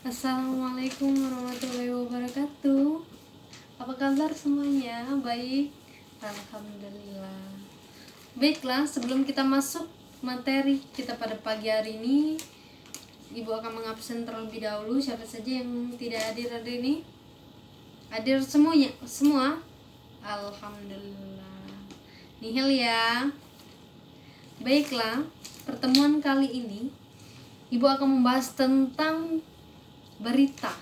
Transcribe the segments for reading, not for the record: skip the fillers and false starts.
Assalamualaikum warahmatullahi wabarakatuh. Apa kabar semuanya? Baik, alhamdulillah. Baiklah, sebelum kita masuk materi kita pada pagi hari ini, Ibu akan mengabsen terlebih dahulu. Siapa saja yang tidak hadir hari ini? Hadir semuanya, semua. Alhamdulillah. Nihil ya. Baiklah, pertemuan kali ini Ibu akan membahas tentang berita.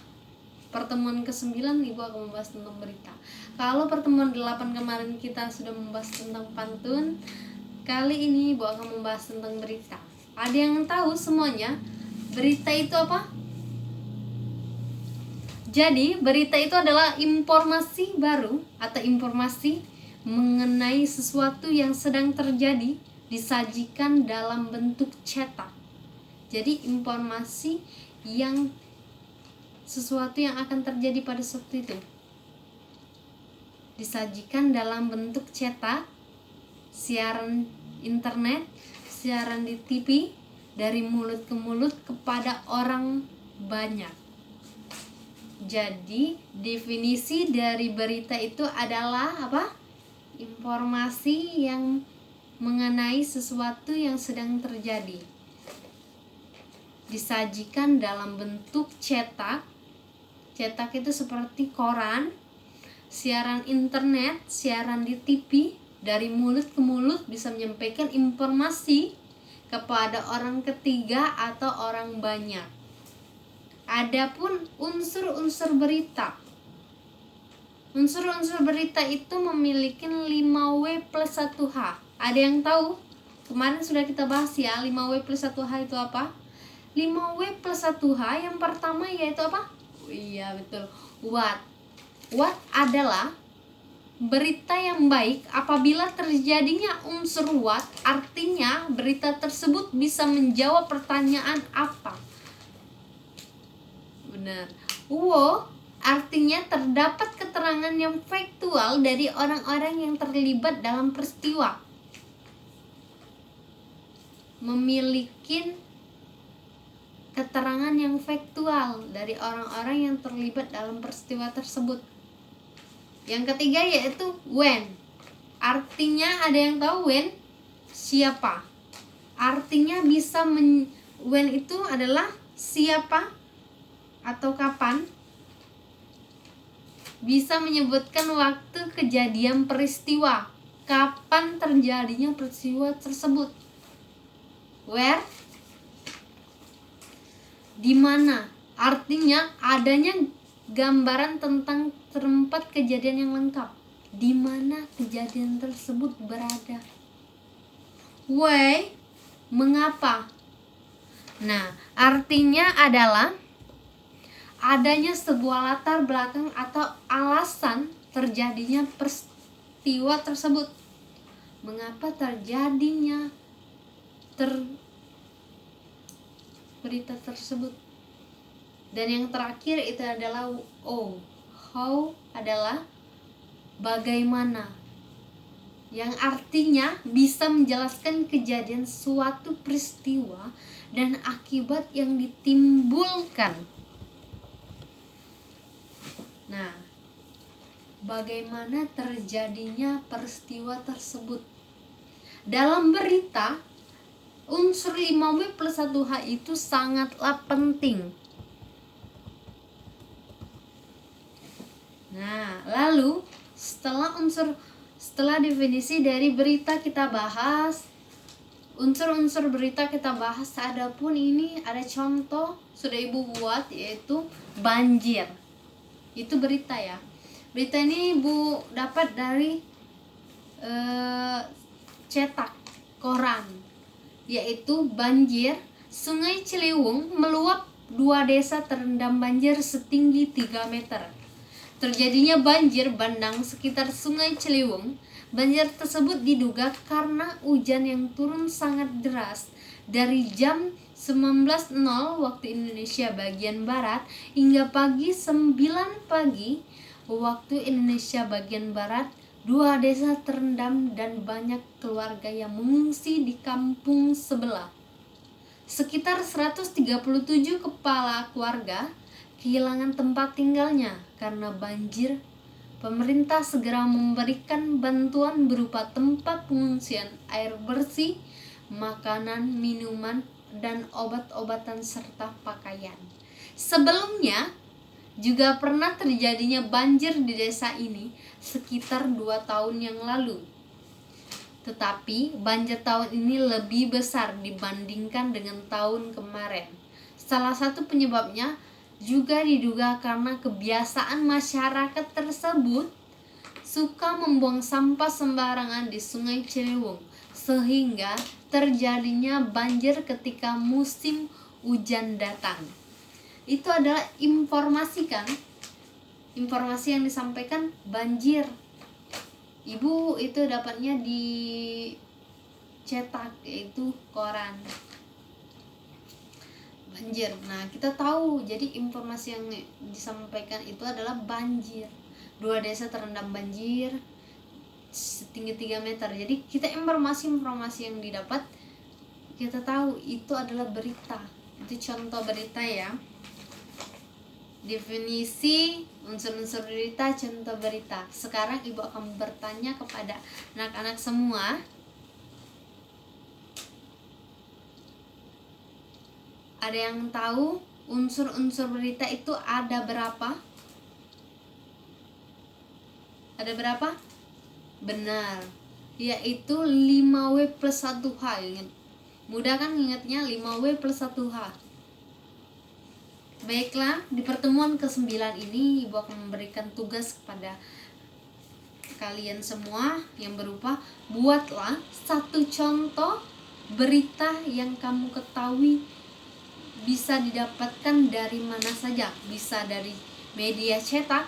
Pertemuan ke-9 Ibu akan membahas tentang berita. Kalau pertemuan 8 kemarin kita sudah membahas tentang pantun, kali ini Ibu akan membahas tentang berita. Ada yang tahu semuanya berita itu apa? Jadi berita itu adalah informasi baru atau informasi mengenai sesuatu yang sedang terjadi disajikan dalam bentuk cetak. Jadi informasi yang sesuatu yang akan terjadi pada waktu itu disajikan dalam bentuk cetak, siaran internet, siaran di TV, dari mulut ke mulut kepada orang banyak. Jadi definisi dari berita itu adalah apa? Informasi yang mengenai sesuatu yang sedang terjadi, disajikan dalam bentuk cetak. Cetak itu seperti koran, siaran internet, siaran di TV, dari mulut ke mulut bisa menyampaikan informasi kepada orang ketiga atau orang banyak. Adapun unsur-unsur berita. Unsur-unsur berita itu memiliki 5W plus 1H. Ada yang tahu? Kemarin sudah kita bahas ya, 5W plus 1H itu apa? 5W plus 1H yang pertama yaitu apa? Oh iya betul, what. What adalah berita yang baik apabila terjadinya unsur what, artinya berita tersebut bisa menjawab pertanyaan apa. Benar. Wo artinya terdapat keterangan yang faktual dari orang-orang yang terlibat dalam peristiwa. Memiliki keterangan yang faktual dari orang-orang yang terlibat dalam peristiwa tersebut. Yang ketiga yaitu when. Artinya ada yang tahu when? Siapa? Artinya bisa when itu adalah siapa atau kapan. Bisa menyebutkan waktu kejadian peristiwa, kapan terjadinya peristiwa tersebut. Where, di mana, artinya adanya gambaran tentang tempat kejadian yang lengkap, di mana kejadian tersebut berada. Why, mengapa. Nah, artinya adalah adanya sebuah latar belakang atau alasan terjadinya peristiwa tersebut. Mengapa terjadinya berita tersebut. Dan yang terakhir itu adalah how adalah bagaimana, yang artinya bisa menjelaskan kejadian suatu peristiwa dan akibat yang ditimbulkan. Nah, bagaimana terjadinya peristiwa tersebut. Dalam berita, unsur 5W plus 1H itu sangatlah penting. Nah, lalu setelah definisi dari berita kita bahas, unsur-unsur berita kita bahas, adapun ini ada contoh sudah Ibu buat, yaitu banjir. Itu berita ya. Berita ini Ibu dapat dari cetak koran, yaitu banjir. Sungai Ciliwung meluap, 2 desa terendam banjir setinggi 3 meter. Terjadinya banjir bandang sekitar Sungai Ciliwung. Banjir tersebut diduga karena hujan yang turun sangat deras dari jam 19.00 waktu Indonesia bagian Barat hingga pagi 9 pagi waktu Indonesia bagian Barat. 2 desa terendam dan banyak keluarga yang mengungsi di kampung sebelah. Sekitar 137 kepala keluarga kehilangan tempat tinggalnya karena banjir, pemerintah segera memberikan bantuan berupa tempat pengungsian, air bersih, makanan, minuman, dan obat-obatan serta pakaian. Sebelumnya juga pernah terjadinya banjir di desa ini sekitar 2 tahun yang lalu. Tetapi banjir tahun ini lebih besar dibandingkan dengan tahun kemarin. Salah satu penyebabnya juga diduga karena kebiasaan masyarakat tersebut suka membuang sampah sembarangan di Sungai Ciliwung, sehingga terjadinya banjir ketika musim hujan datang. Itu adalah informasi yang disampaikan banjir. Ibu itu dapatnya di cetak, yaitu koran banjir. Nah, kita tahu jadi informasi yang disampaikan itu adalah banjir. 2 desa terendam banjir setinggi 3 meter. Jadi kita informasi yang didapat, kita tahu itu adalah berita. Itu contoh berita ya. Definisi unsur-unsur berita, contoh berita. Sekarang ibu akan bertanya kepada anak-anak semua. Ada yang tahu unsur-unsur berita itu ada berapa? Ada berapa? Benar, yaitu 5W plus 1H. Ingat. Mudah kan ingatnya, 5W plus 1H. Baiklah, di pertemuan ke-9 ini ibu akan memberikan tugas kepada kalian semua yang berupa buatlah 1 contoh berita yang kamu ketahui bisa didapatkan dari mana saja. Bisa dari media cetak,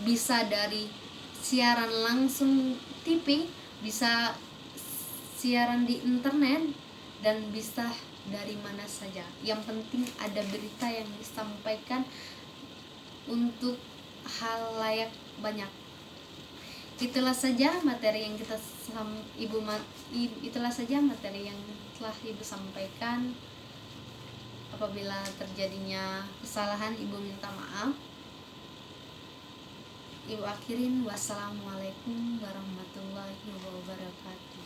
bisa dari siaran langsung TV, bisa siaran di internet, dan bisa dari mana saja. Yang penting ada berita yang disampaikan untuk halayak banyak. Itulah saja materi yang telah ibu sampaikan. Apabila terjadinya kesalahan, ibu minta maaf. Ibu akhirin, wassalamualaikum warahmatullahi wabarakatuh.